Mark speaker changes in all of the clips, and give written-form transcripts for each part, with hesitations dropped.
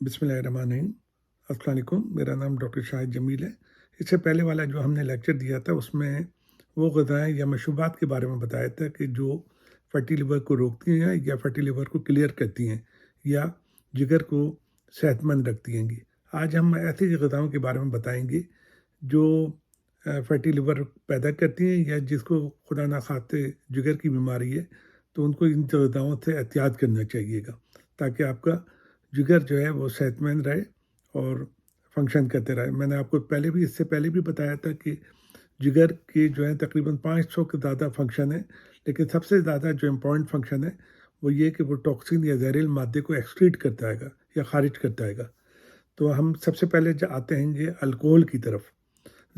Speaker 1: बिस्मिल्लाहिर्रहमानिर्रहीम। अस्सलाम वालेकुम। मेरा नाम डॉक्टर शाहिद जमील है। इससे पहले वाला जो हमने लेक्चर दिया था उसमें वो ग़िज़ाएँ या मशरूबात के बारे में बताया था कि जो फैटी लिवर को रोकती हैं या फैटी लिवर को क्लियर करती हैं या जिगर को सेहतमंद रखती हैं। आज हम ऐसी ग़िज़ाओं के बारे में बताएंगे जो फैटी लिवर पैदा करती हैं या जिसको खुदा ना खाते जिगर की बीमारी है, तो उनको इन ग़िज़ाओं से एहतियात करना चाहिएगा ताकि आपका जिगर जो है वो सेहतमंद रहे और फंक्शन करते रहे। मैंने आपको इससे पहले भी बताया था कि जिगर के जो है तकरीबन 500 के ज़्यादा फंक्शन है, लेकिन सबसे ज़्यादा जो इम्पोर्टेंट फंक्शन है वो ये कि वो टॉक्सिन या जहरीले मादे को एक्सक्रीट करता है या खारिज करता है। तो हम सबसे पहले आते हैं ये अल्कोहल की तरफ।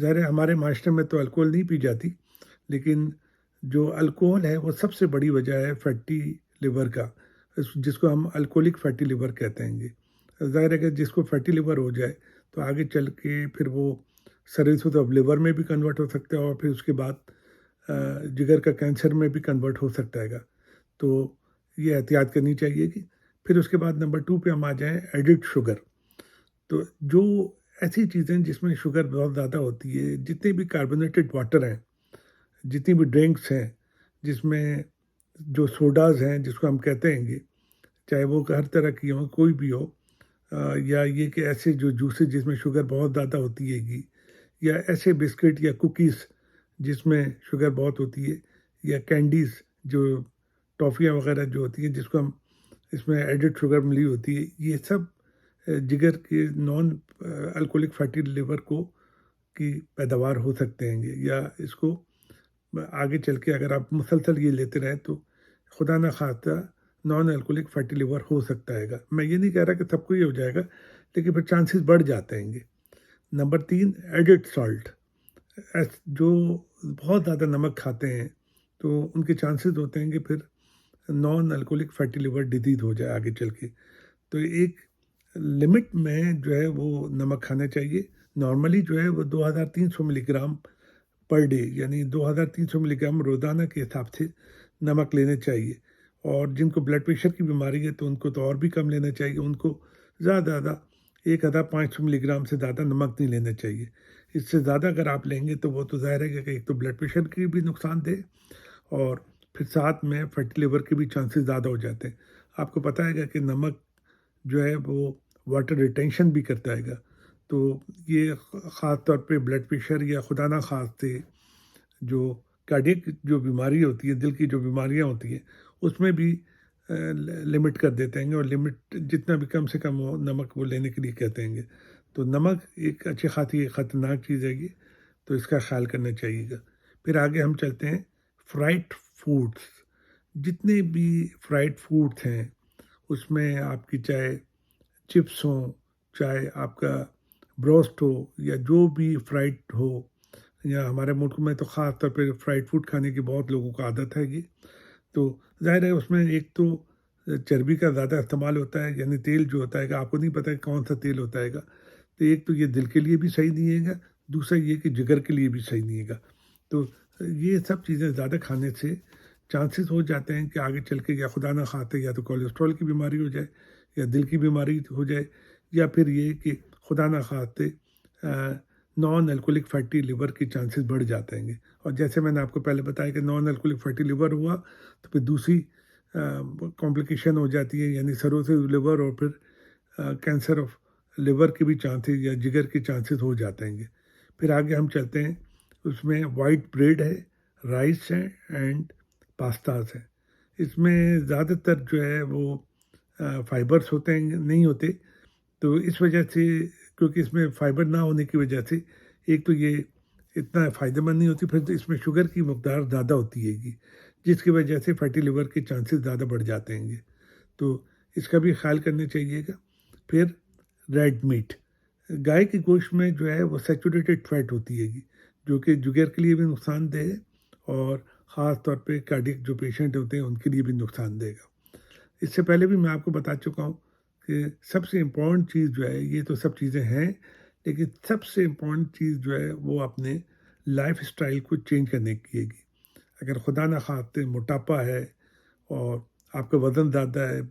Speaker 1: ज़ाहिर है हमारे माशरे में तो अल्कोहल नहीं पी जाती, लेकिन जो अल्कोहल है वो सबसे बड़ी वजह है फैटी लिवर का, जिसको हम अल्कोहलिक फैटी लिवर कहते हैं। ज़ाहिर है कि जिसको फैटी लिवर हो जाए तो आगे चल के फिर वो सर्रोसिस ऑफ लिवर में भी कन्वर्ट हो सकता है और फिर उसके बाद जिगर का कैंसर में भी कन्वर्ट हो सकता है। तो ये एहतियात करनी चाहिए कि फिर उसके बाद नंबर 2 पे हम आ जाएँ एडिड शुगर। तो जो ऐसी चीज़ें जिसमें शुगर बहुत ज़्यादा होती है, जितने भी कार्बोनेटेड वाटर हैं, जितनी भी ड्रिंक्स हैं, जिसमें जो सोडाज़ हैं जिसको हम कहते हैं, चाहे वो हर तरह की हो, कोई भी हो, या ये कि ऐसे जो जूसेस जिसमें शुगर बहुत ज़्यादा होती है, या ऐसे बिस्किट या कुकीज़ जिसमें शुगर बहुत होती है, या कैंडीज़ जो टॉफ़ियाँ वगैरह जो होती हैं जिसको हम इसमें एडिड शुगर मिली होती है, ये सब जिगर के नॉन अल्कोहलिक फैटी लिवर को की पैदावार हो सकते हैं। या इसको आगे चल के अगर आप मुसलसल ये लेते रहें तो खुदा ना खास्ता नॉन अल्कोहलिक फैटी लिवर हो सकता है। मैं ये नहीं कह रहा कि सबको ही हो जाएगा, लेकिन फिर चांसेस बढ़ जाते हैं। Number 3 added salt. जो बहुत ज़्यादा नमक खाते हैं तो उनके चांसेस होते हैं कि फिर non alcoholic fatty liver disease हो जाए आगे चल के। तो एक लिमिट में जो है वो नमक खाना चाहिए। नॉर्मली जो है वो 2300 मिलीग्राम पर डे, यानी 2300 मिलीग्राम रोज़ाना के हिसाब से नमक लेने चाहिए। और जिनको ब्लड प्रेशर की बीमारी है तो उनको तो और भी कम लेना चाहिए। उनको ज़्यादा 1500 मिलीग्राम से ज़्यादा नमक नहीं लेना चाहिए। इससे ज़्यादा अगर आप लेंगे तो वो तो ज़ाहिर है कि एक तो ब्लड प्रेशर की भी नुकसान दे और फिर साथ में फैटी लिवर के भी चांसेस ज़्यादा हो जाते हैं। आपको पता है कि नमक जो है वो वाटर रिटेंशन भी करता है। तो ये ख़ास तौर पे ब्लड प्रेशर या खुदा ना खास्ते जो कार्डियक जो बीमारी होती है, दिल की जो बीमारियां होती हैं, उसमें भी लिमिट कर देते हैं और लिमिट जितना भी कम से कम हो नमक वो लेने के लिए कहते हैं। तो नमक एक अच्छी खासी ख़तरनाक चीज़ है, तो इसका ख्याल करना चाहिएगा। फिर आगे हम चलते हैं फ्राइड फूड्स। जितने भी फ्राइड फूड्स हैं उसमें आपकी चाहे चिप्स हो, चाहे आपका ब्रोस्ट हो, या जो भी फ्राइड हो, या हमारे मुल्क में तो ख़ास तौर पे फ्राइड फूड खाने की बहुत लोगों को आदत है। तो ज़ाहिर है उसमें एक तो चर्बी का ज़्यादा इस्तेमाल होता है, यानी तेल जो होता है आपको नहीं पता है कौन सा तेल होता है। तो एक तो ये दिल के लिए भी सही नहीं है, दूसरा ये कि जिगर के लिए भी सही नहीं है। तो ये सब चीज़ें ज़्यादा खाने से चांसेस हो जाते हैं कि आगे चल के या खुदा ना खाते या तो कोलेस्ट्रॉल की बीमारी हो जाए, या दिल की बीमारी हो जाए, या फिर ये कि खुदा ना खाते नॉन अल्कोहलिक फैटी लिवर के चांसेस बढ़ जाते हैं। और जैसे मैंने आपको पहले बताया कि नॉन अल्कोहलिक फैटी लिवर हुआ तो फिर दूसरी कॉम्प्लिकेशन हो जाती है, यानी सर्रोसिस लिवर और फिर कैंसर ऑफ लिवर के भी चांसेस या जिगर के चांसेस हो जाते हैं। फिर आगे हम चलते हैं, उसमें वाइट ब्रेड है, राइस है एंड पास्ताज है। इसमें ज़्यादातर जो है वो फाइबर्स होते हैं नहीं होते, तो इस वजह से, क्योंकि इसमें फाइबर ना होने की वजह से एक तो ये इतना फ़ायदेमंद नहीं होती, फिर तो इसमें शुगर की मकदार ज़्यादा होती है जिसकी वजह से फैटी लिवर के चांसेस ज़्यादा बढ़ जाते हैं। तो इसका भी ख्याल करना चाहिएगा। फिर रेड मीट, गाय के गोश्त में जो है वो सैचुरेटेड फैट होती है जो कि जुगर के लिए भी नुकसानदेह है और ख़ास तौर पे कार्डियक जो पेशेंट होते हैं उनके लिए भी नुकसानदेह है। इससे पहले भी मैं आपको बता चुका हूँ कि सबसे इम्पोर्टेंट चीज़ जो है, ये तो सब चीज़ें हैं, लेकिन सबसे इम्पोर्टेंट चीज़ जो है वो अपने लाइफ स्टाइल को चेंज करने की है। अगर खुदा ना खास्ते मोटापा है और आपका वज़न ज़्यादा है,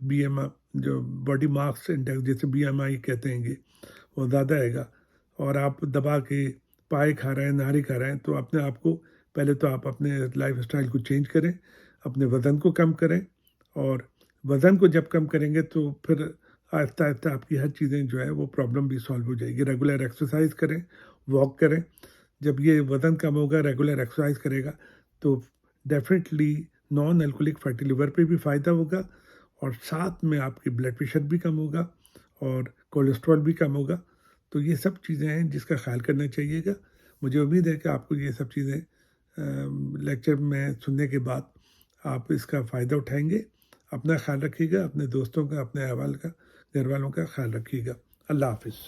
Speaker 1: جو باڈی ماس انڈیکس جیسے BMI کہتے ہیں گے وہ زیادہ آئے گا، اور آپ دبا کے پائے کھا رہے ہیں، نہاری کھا رہے ہیں، تو اپنے آپ کو پہلے تو آپ اپنے لائف اسٹائل کو چینج کریں، اپنے وزن کو کم کریں، اور وزن کو جب کم کریں گے تو پھر آہستہ آہستہ آپ کی ہر چیزیں جو ہے وہ پرابلم بھی سالو ہو جائے گی۔ ریگولر ایکسرسائز کریں، واک کریں، جب یہ وزن کم ہوگا ریگولر ایکسرسائز کرے گا تو ڈیفینیٹلی نان الکولک فیٹی لیور پہ بھی فائدہ ہوگا، اور ساتھ میں آپ کی بلڈ پریشر بھی کم ہوگا اور کولیسٹرول بھی کم ہوگا۔ تو یہ سب چیزیں ہیں جس کا خیال کرنا چاہیے گا۔ مجھے امید ہے کہ آپ کو یہ سب چیزیں لیکچر میں سننے کے بعد آپ اس کا فائدہ اٹھائیں گے۔ اپنا خیال رکھیے گا، اپنے دوستوں کا، اپنے احوال کا، گھر والوں کا خیال رکھیے گا۔ اللہ حافظ۔